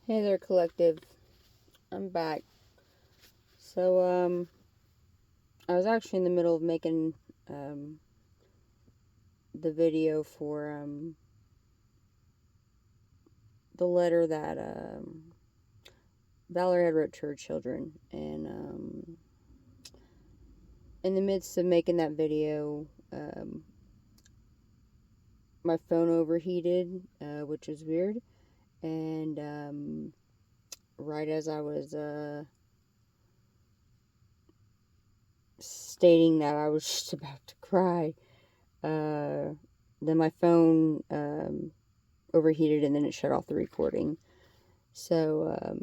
Hey there, collective. I'm back. So, I was actually in the middle of making, um, the video for, the letter that, Valerie had wrote to her children. And, in the midst of making that video, my phone overheated, which was weird. And, right as I was, stating that I was just about to cry, uh, then my phone, overheated and then it shut off the recording. So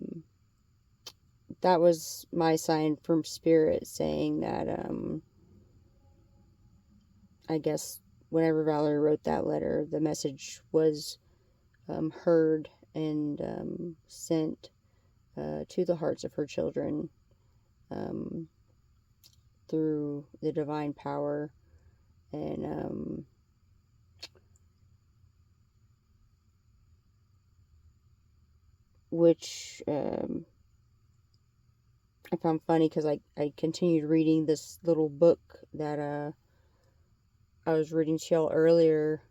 that was my sign from Spirit saying that I guess whenever Valerie wrote that letter, the message was heard and sent to the hearts of her children um, through the divine power. And which I found funny because I continued reading this little book that I was reading to y'all earlier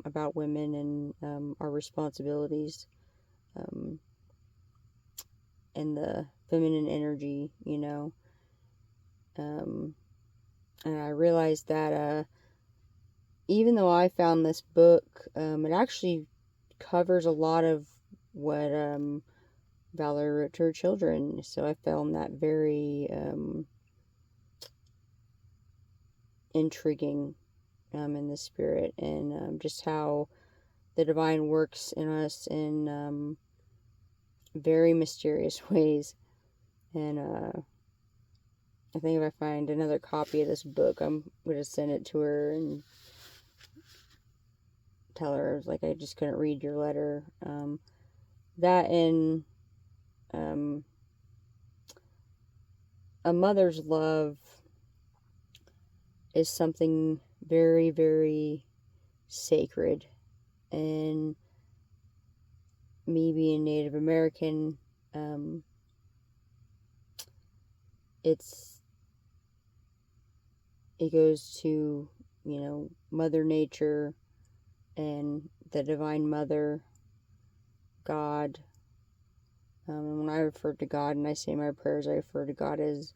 about women and our responsibilities um, and the feminine energy, Um, and I realized that even though I found this book, it actually covers a lot of what Valerie wrote to her children. So I found that very intriguing in the spirit and just how the divine works in us in very mysterious ways. And I think if I find another copy of this book, I'm going to send it to her and tell her, like, I just couldn't read your letter. That and um, a mother's love is something very, very sacred. And me being Native American, um, it goes to, Mother Nature and the Divine Mother, God. And when I refer to God and I say my prayers, I refer to God as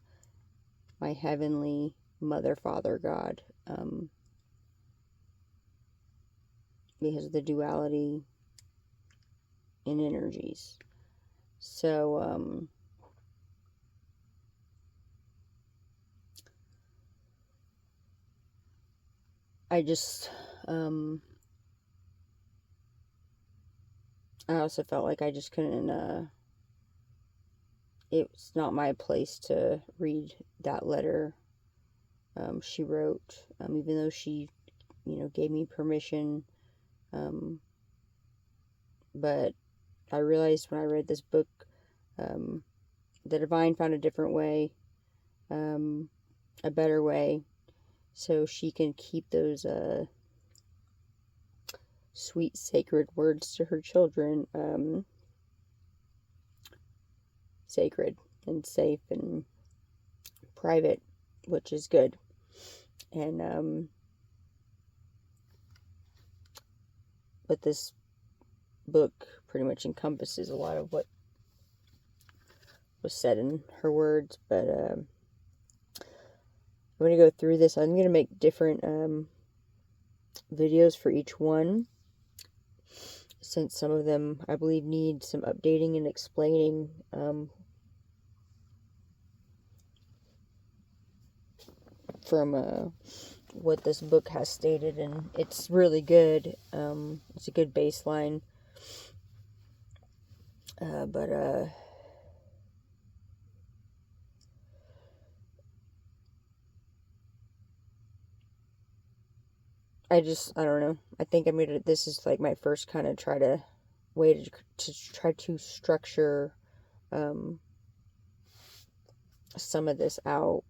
my heavenly Mother, Father, God. Because of the duality in energies. So, I just, I also felt like I just couldn't, it's not my place to read that letter she wrote, even though she, gave me permission. Um, but I realized when I read this book, um, the divine found a different way, um, a better way, so she can keep those sweet, sacred words to her children sacred and safe and private, which is good. And but this book pretty much encompasses a lot of what was said in her words. But I'm going to go through this. I'm going to make different videos for each one, since some of them I believe need some updating and explaining from what this book has stated, and it's really good. It's a good baseline, but I don't know. I think this is like my first kind of way to try to structure um, some of this out.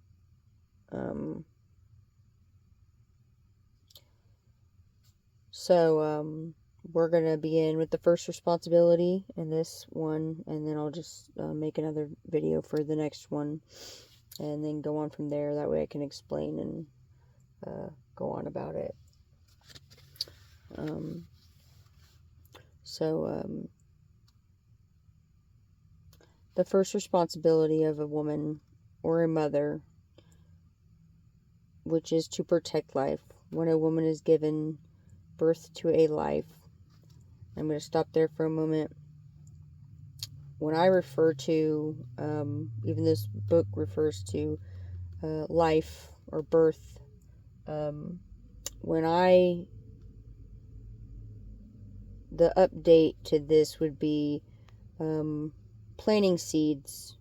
So we're going to begin with the first responsibility in this one, and then I'll just make another video for the next one, and then go on from there. That way I can explain and go on about it. The first responsibility of a woman or a mother, which is to protect life. When a woman is given birth to a life, I'm going to stop there for a moment. When I refer to, even this book refers to life or birth, the update to this would be planting seeds,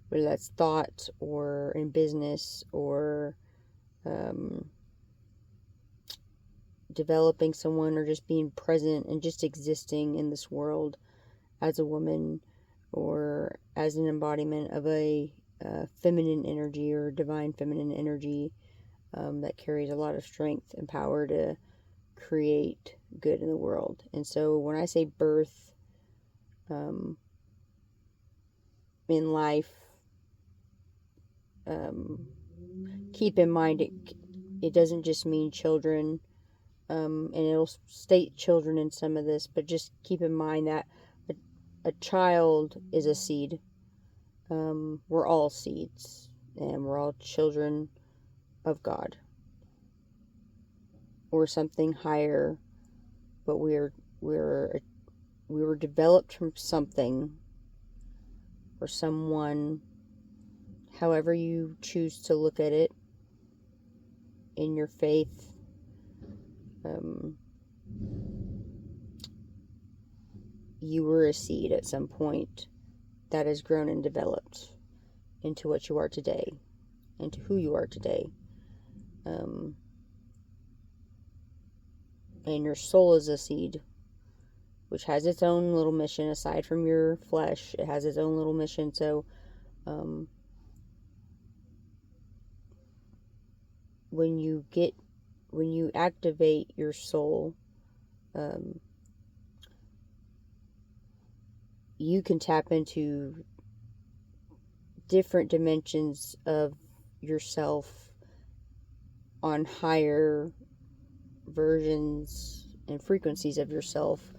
whether that's thought or in business or developing someone, or just being present and just existing in this world as a woman or as an embodiment of a feminine energy or divine feminine energy that carries a lot of strength and power to create good in the world. And so when I say birth in life, keep in mind it doesn't just mean children, and it'll state children in some of this, but just keep in mind that a child is a seed. We're all seeds, and we're all children of God or something higher, but we were developed from something or someone, however you choose to look at it in your faith. You were a seed at some point that has grown and developed into what you are today, into who you are today. And your soul is a seed, which has its own little mission. Aside from your flesh, it has its own little mission. So when you activate your soul, you can tap into different dimensions of yourself on higher versions and frequencies of yourself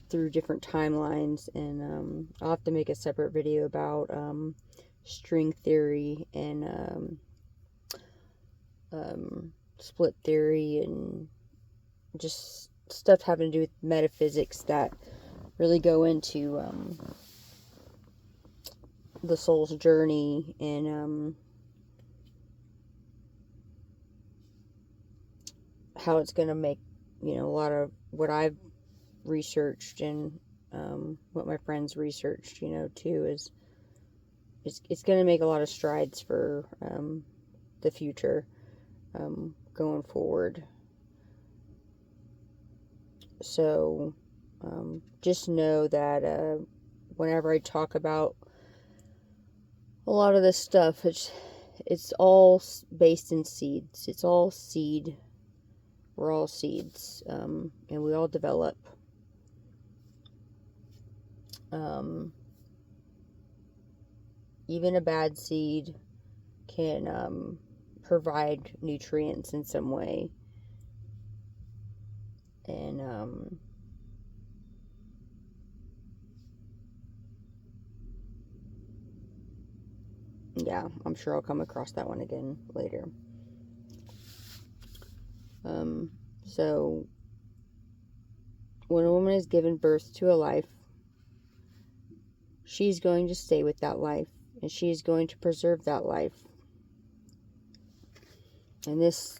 through different timelines. And I'll have to make a separate video about string theory and split theory and just stuff having to do with metaphysics that really go into the soul's journey and how it's going to make, a lot of what I've researched and what my friends researched, too, is it's going to make a lot of strides for the future going forward. So just know that whenever I talk about a lot of this stuff, it's all based in seeds. It's all seed. We're all seeds, and we all develop. Even a bad seed can provide nutrients in some way. And yeah, I'm sure I'll come across that one again later. So when a woman is given birth to a life, she's going to stay with that life, and she is going to preserve that life. And this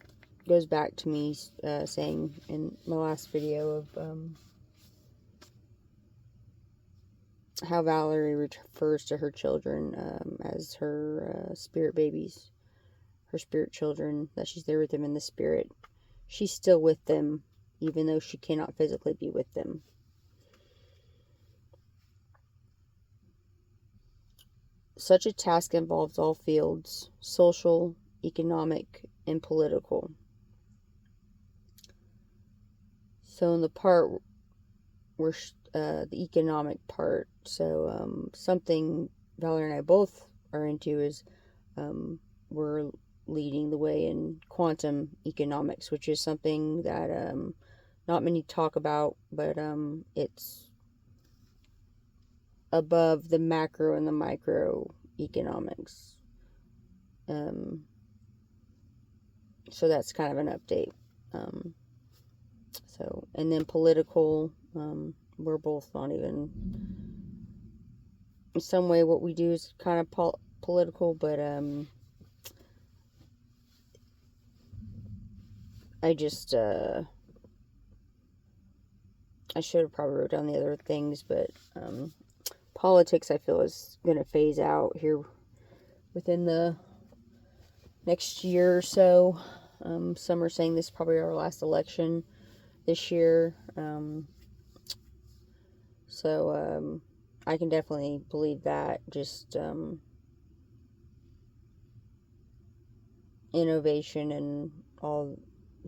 goes back to me saying in my last video of how Valerie refers to her children as her spirit babies, her spirit children, that she's there with them in the spirit. She's still with them, even though she cannot physically be with them. Such a task involves all fields: social, economic, and political. So in the part the economic part. So something Valerie and I both are into is we're leading the way in quantum economics, which is something that not many talk about, but it's above the macro and the micro economics. So that's kind of an update. And then political, we're both not even, in some way what we do is kind of political, but I just, I should have probably wrote down the other things, but politics I feel is going to phase out here within the next year or so. Some are saying this is probably our last election this year. So I can definitely believe that. Just innovation and all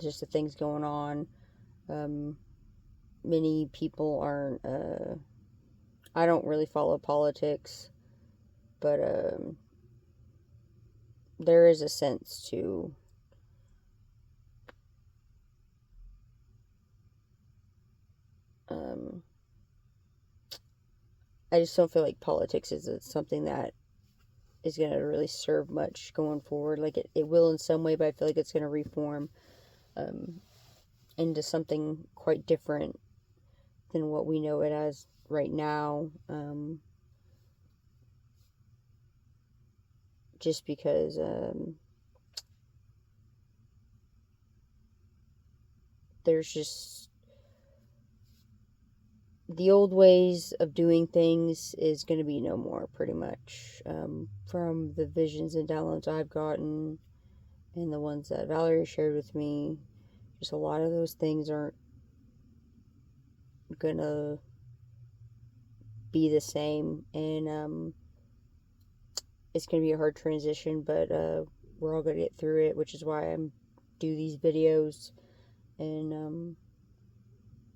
just the things going on. Many people aren't, I don't really follow politics, but there is a sense to I just don't feel like politics is something that is going to really serve much going forward. Like it will in some way, but I feel like it's going to reform into something quite different than what we know it as right now. Just because there's just the old ways of doing things is going to be no more, pretty much. From the visions and downloads I've gotten and the ones that Valerie shared with me, just a lot of those things aren't going to be the same. And it's going to be a hard transition, but we're all going to get through it, which is why I do these videos and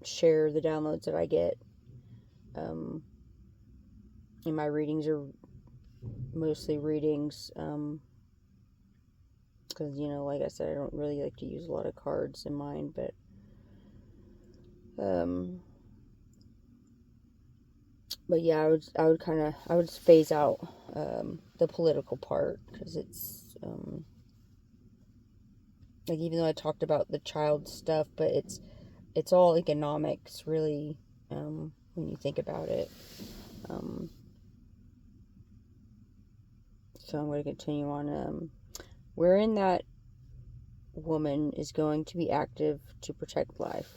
share the downloads that I get. And my readings are mostly readings, because, like I said, I don't really like to use a lot of cards in mine, but yeah, I would phase out the political part, because it's like, even though I talked about the child stuff, but it's all economics, really, when you think about it. So I'm going to continue on. Wherein that woman is going to be active to protect life.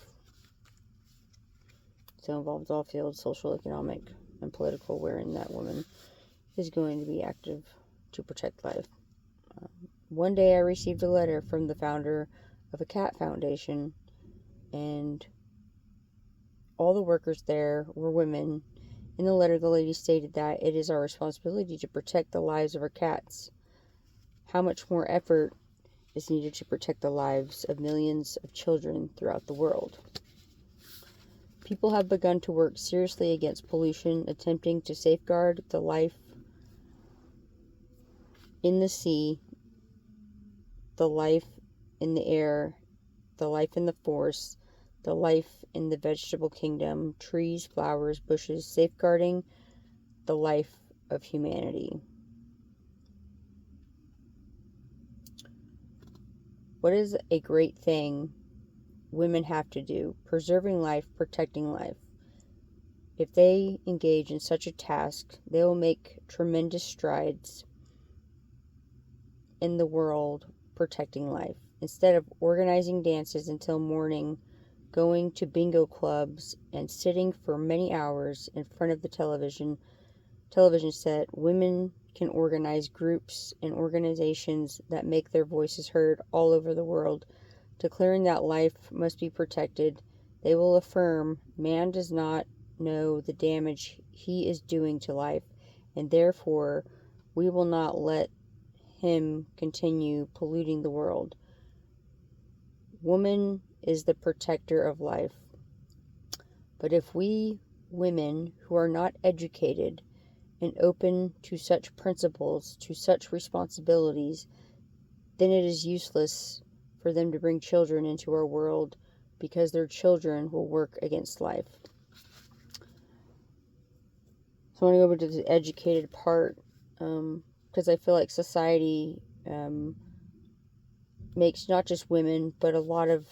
So involves all fields, social, economic, and political, wherein that woman is going to be active to protect life. One day I received a letter from the founder of a cat foundation, and all the workers there were women. In the letter, the lady stated that it is our responsibility to protect the lives of our cats. How much more effort is needed to protect the lives of millions of children throughout the world? People have begun to work seriously against pollution, attempting to safeguard the life in the sea, the life in the air, the life in the forest, the life in the vegetable kingdom, trees, flowers, bushes, safeguarding the life of humanity. What is a great thing women have to do? Preserving life, protecting life. If they engage in such a task, they will make tremendous strides in the world protecting life. Instead of organizing dances until morning, going to bingo clubs, and sitting for many hours in front of the television set, women can organize groups and organizations that make their voices heard all over the world, declaring that life must be protected. They will affirm man does not know the damage he is doing to life, and therefore we will not let him continue polluting the world. Woman is the protector of life. But if we women who are not educated and open to such principles, to such responsibilities, then it is useless for them to bring children into our world, because their children will work against life. So I want to go over to the educated part, because I feel like society makes not just women, but a lot of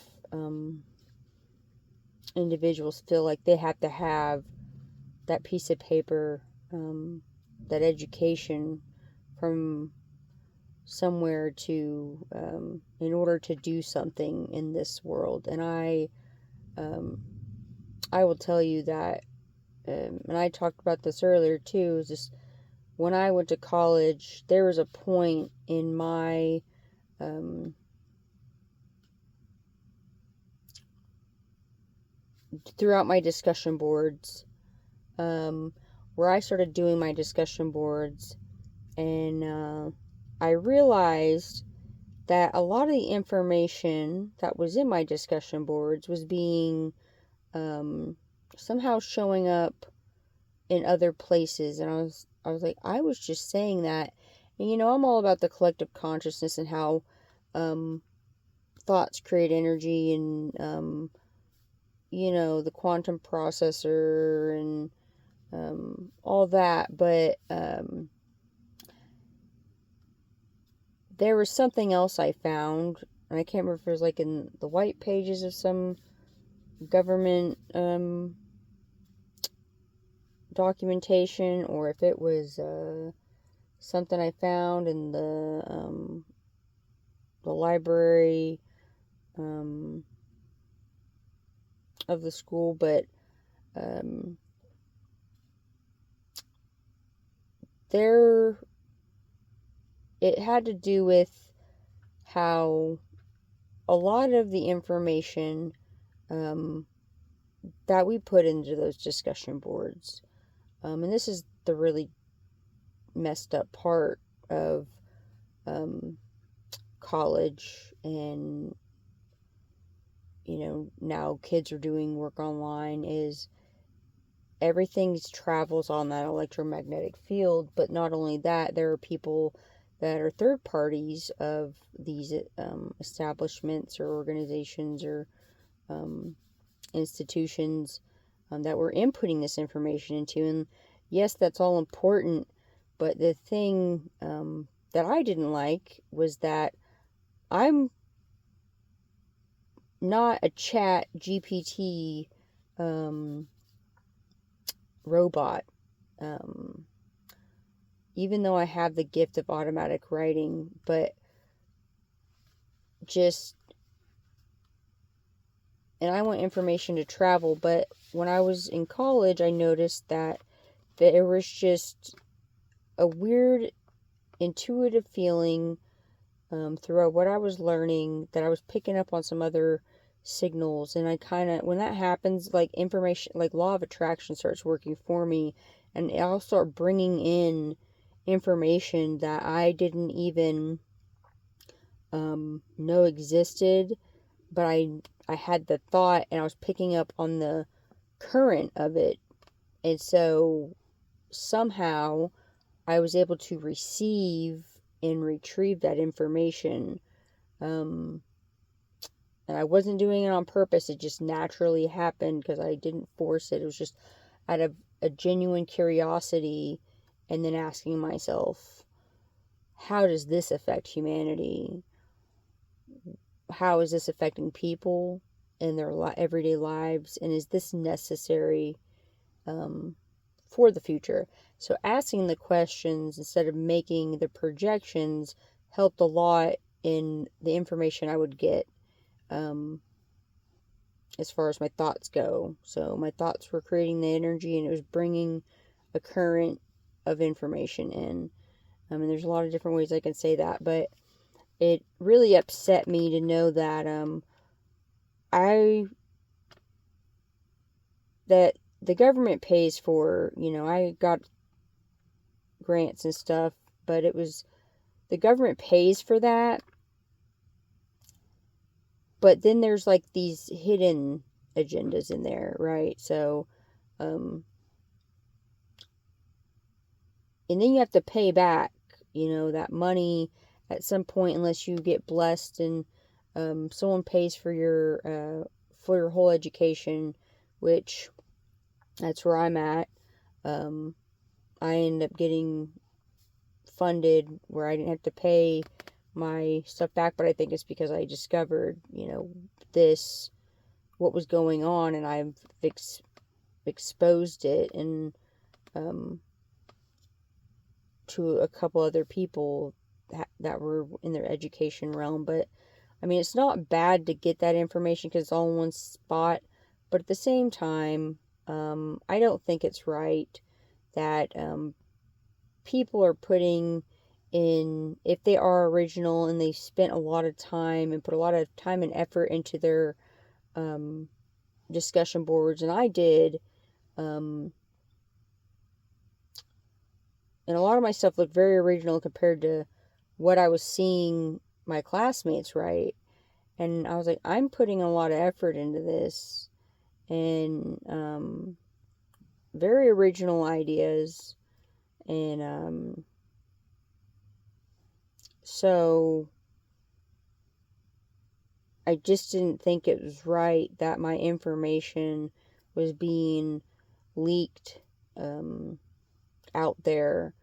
individuals feel like they have to have that piece of paper, that education from somewhere to, in order to do something in this world. And I will tell you that, and I talked about this earlier too, is just when I went to college, there was a point in my throughout my discussion boards, where I started doing my discussion boards, and I realized that a lot of the information that was in my discussion boards was being somehow showing up in other places. And I was like, I was just saying that. And I'm all about the collective consciousness and how thoughts create energy, and the quantum processor and all that. But there was something else I found, and I can't remember if it was like in the white pages of some government documentation, or if it was something I found in the library of the school. But it had to do with how a lot of the information that we put into those discussion boards, and this is the really messed up part of college, and now kids are doing work online, is everything travels on that electromagnetic field. But not only that, there are people that are third parties of these establishments or organizations or institutions that we're inputting this information into. And yes, that's all important, but the thing that I didn't like was that I'm not a chat GPT robot. Even though I have the gift of automatic writing, but and I want information to travel. But when I was in college, I noticed that there was just a weird intuitive feeling throughout what I was learning, that I was picking up on some other signals. And I kind of, when that happens, like information, like law of attraction starts working for me, and I'll start bringing in information that I didn't even know existed, but I had the thought, and I was picking up on the current of it. And so somehow I was able to receive and retrieve that information. And I wasn't doing it on purpose. It just naturally happened because I didn't force it. It was just out of a genuine curiosity, and then asking myself, how does this affect humanity? How is this affecting people in their everyday lives? And is this necessary for the future? So asking the questions instead of making the projections helped a lot in the information I would get as far as my thoughts go. So my thoughts were creating the energy, and it was bringing a current of information in. And there's a lot of different ways I can say that, but it really upset me to know that that the government pays for, I got grants and stuff, but it was, the government pays for that. But then there's like these hidden agendas in there, right? So, and then you have to pay back, that money at some point, unless you get blessed and someone pays for your whole education, which that's where I'm at. I ended up getting funded where I didn't have to pay my stuff back, but I think it's because I discovered, this, what was going on, and I've exposed it, and to a couple other people that were in their education realm. But I mean, it's not bad to get that information because it's all in one spot, but at the same time, I don't think it's right that people are putting in, if they are original and they spent a lot of time and put a lot of time and effort into their discussion boards, and I did, and a lot of my stuff looked very original compared to what I was seeing my classmates write. And I was like, I'm putting a lot of effort into this, and very original ideas. And so I just didn't think it was right that my information was being leaked out there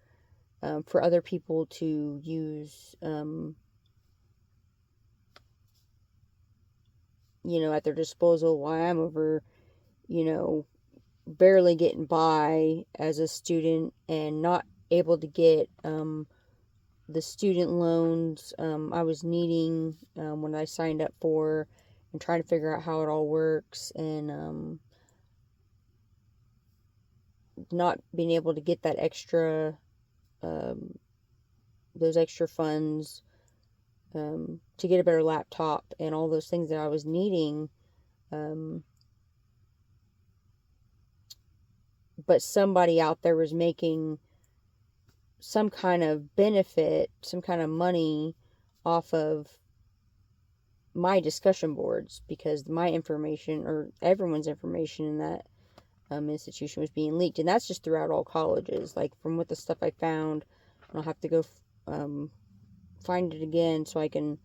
for other people to use, at their disposal, while I'm over, barely getting by as a student and not able to get the student loans I was needing when I signed up for, and trying to figure out how it all works, and not being able to get that extra, those extra funds to get a better laptop and all those things that I was needing. But somebody out there was making some kind of benefit, some kind of money off of my discussion boards, because my information, or everyone's information in that institution, was being leaked. And that's just throughout all colleges. Like, from what the stuff I found, I'll have to go find it again so I can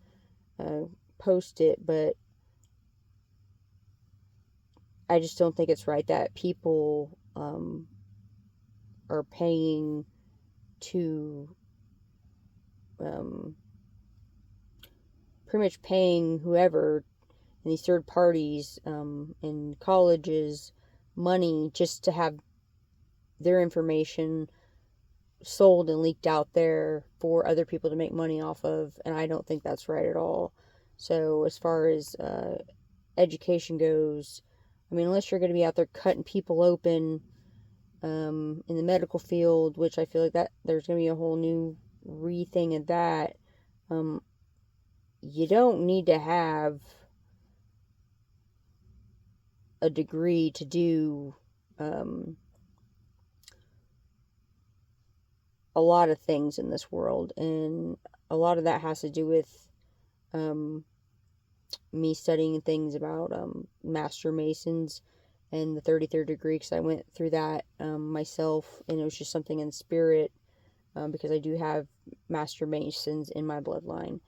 post it, but I just don't think it's right that people are paying to pretty much paying whoever in these third parties in colleges money just to have their information sold and leaked out there for other people to make money off of. And I don't think that's right at all. So as far as education goes, I mean, unless you're going to be out there cutting people open in the medical field, which I feel like that there's going to be a whole new re-thing of that, you don't need to have a degree to do a lot of things in this world. And a lot of that has to do with me studying things about Master Masons and the 33rd degree, because I went through that myself, and it was just something in spirit, because I do have Master Masons in my bloodline.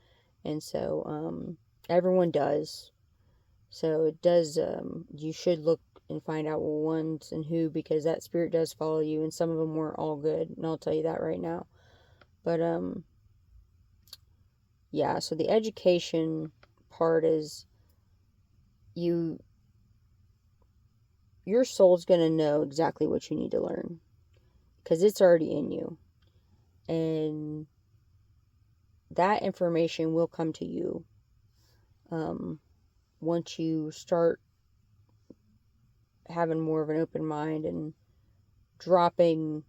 And so everyone does. So it does, you should look and find out ones and who, because that spirit does follow you, and some of them weren't all good, and I'll tell you that right now. But yeah, so the education part is, your soul's going to know exactly what you need to learn, because it's already in you, and that information will come to you once you start having more of an open mind and dropping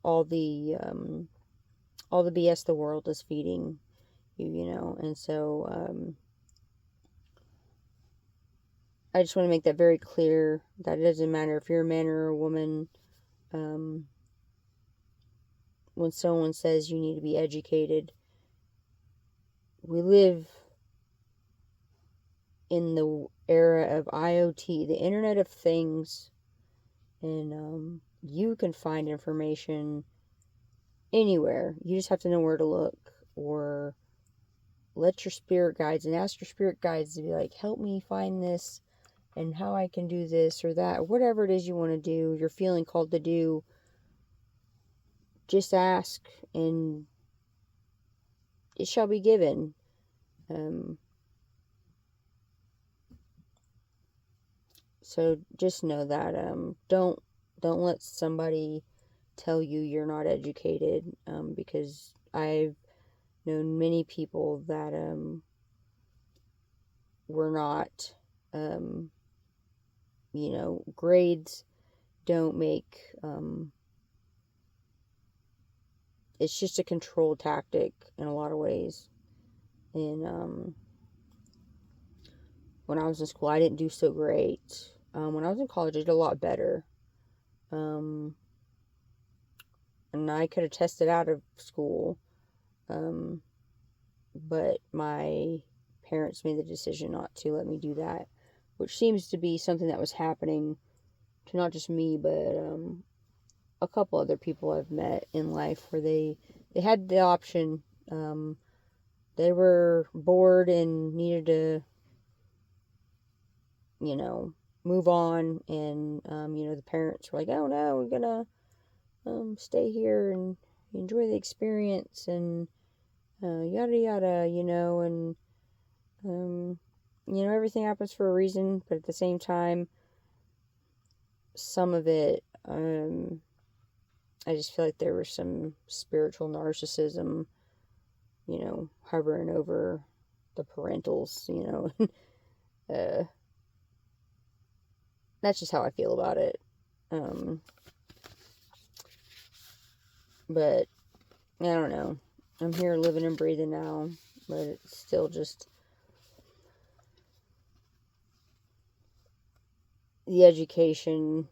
all the BS the world is feeding you. And so I just want to make that very clear, that it doesn't matter if you're a man or a woman. When someone says you need to be educated, we live in the era of IoT, the Internet of Things, and you can find information anywhere. You just have to know where to look, or let your spirit guides and ask your spirit guides to be like, help me find this and how I can do this or that, or whatever it is you want to do, you're feeling called to do. Just ask and it shall be given. So just know that don't let somebody tell you you're not educated, because I've known many people that were not. Grades don't make. It's just a control tactic in a lot of ways. And when I was in school, I didn't do so great. When I was in college, I did a lot better. And I could have tested out of school. But my parents made the decision not to let me do that, which seems to be something that was happening to not just me, but a couple other people I've met in life where they had the option. They were bored and needed to, move on, and the parents were like, "Oh no, we're gonna stay here and enjoy the experience," and yada yada, and everything happens for a reason, but at the same time, some of it, I just feel like there was some spiritual narcissism, hovering over the parentals, that's just how I feel about it. But I don't know. I'm here living and breathing now, but it's still just the education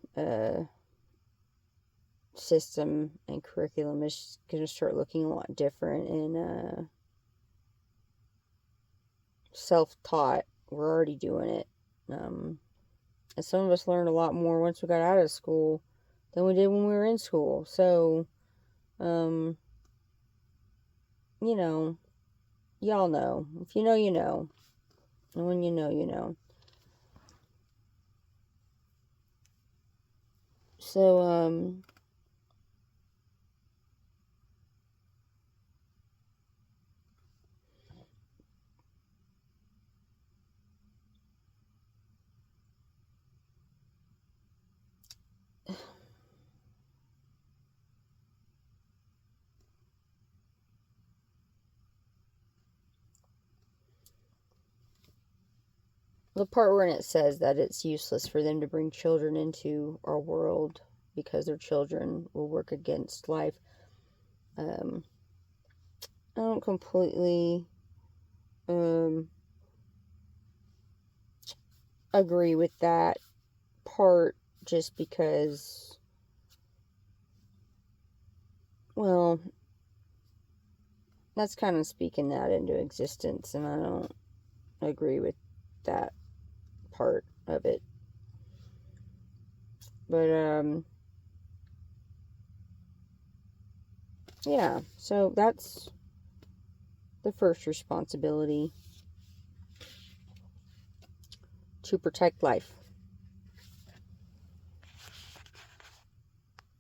system and curriculum is going to start looking a lot different, and self-taught. We're already doing it. And some of us learned a lot more once we got out of school than we did when we were in school. So, y'all know. If you know, you know. And when you know, you know. So, the part where it says that it's useless for them to bring children into our world because their children will work against life. I don't completely agree with that part, just because, well, that's kind of speaking that into existence, and I don't agree with that part of it. But yeah, so that's the first responsibility: to protect life.